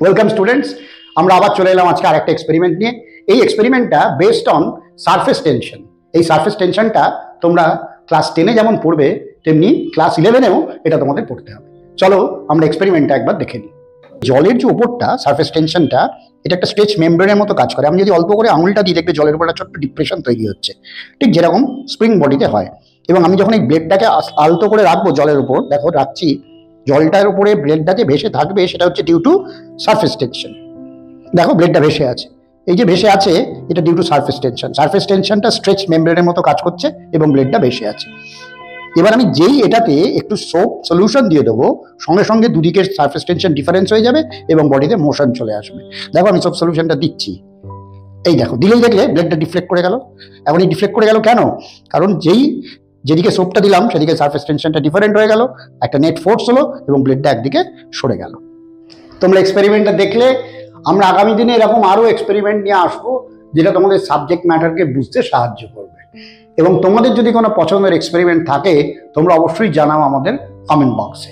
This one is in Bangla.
ওয়েলকাম স্টুডেন্টস, আমরা আবার চলে এলাম আজকে আরেকটা এক্সপেরিমেন্ট নিয়ে। এই এক্সপেরিমেন্টটা বেসড অন সারফেস টেনশন। এই সারফেস টেনশনটা তোমরা ক্লাস 10-এ যেমন পড়বে তেমনি ক্লাস 11-এও এটা তোমাদের পড়তে হবে। চলো আমরা এক্সপেরিমেন্টটা একবার দেখে নিই। জলের যে উপরটা সারফেস টেনশনটা, এটা একটা স্ট্রেচ মেমব্রেনের মতো কাজ করে। আমি যদি অল্প করে আঙুলটা দিই, দেখবে জলের উপর একটা ছোট্ট ডিপ্রেশন তৈরি হচ্ছে, ঠিক যেরকম স্প্রিং বডিতে হয়। এবং আমি যখন এই ব্লেডটাকে আলতো করে রাখবো জলের উপর, দেখো রাখছি, জলটার উপরে ব্লেডটা যে ভেসে থাকবে সেটা হচ্ছে ডিউ টু সারফেস টেনশন। দেখো ব্লেডটা ভেসে আছে, এই যে ভেসে আছে এটা due to surface tension. Surface টেনশনটা স্ট্রেচ মেমব্রেনের মতো কাজ করছে এবং ব্লেডটা ভেসে আছে। এবার আমি যেই এটাতে একটু সোপ সলিউশন দিয়ে দেবো, সঙ্গে সঙ্গে দুদিকের সারফেস টেনশন ডিফারেন্স হয়ে যাবে এবং বডিতে মোশন চলে আসবে। দেখো আমি সোপ সলিউশনটা দিচ্ছি, এই দেখো, দিলেই দেখলে ব্লেডটা ডিফ্লেক্ট করে গেল। এখন এই ডিফ্লেক্ট করে গেল কেন? কারণ যেদিকে সোপটা দিলাম সেদিকে সারফেস টেনশনটা ডিফারেন্ট হয়ে গেল, একটা নেট ফোর্স হলো এবং ব্লেডটা একদিকে সরে গেল। তোমরা এক্সপেরিমেন্টটা দেখলে। আমরা আগামী দিনে এরকম আরো এক্সপেরিমেন্ট নিয়ে আসবো যেটা তোমাদের সাবজেক্ট ম্যাটারকে বুঝতে সাহায্য করবে। এবং তোমাদের যদি কোনো পছন্দের এক্সপেরিমেন্ট থাকে তোমরা অবশ্যই জানাও আমাদের কমেন্ট বক্সে।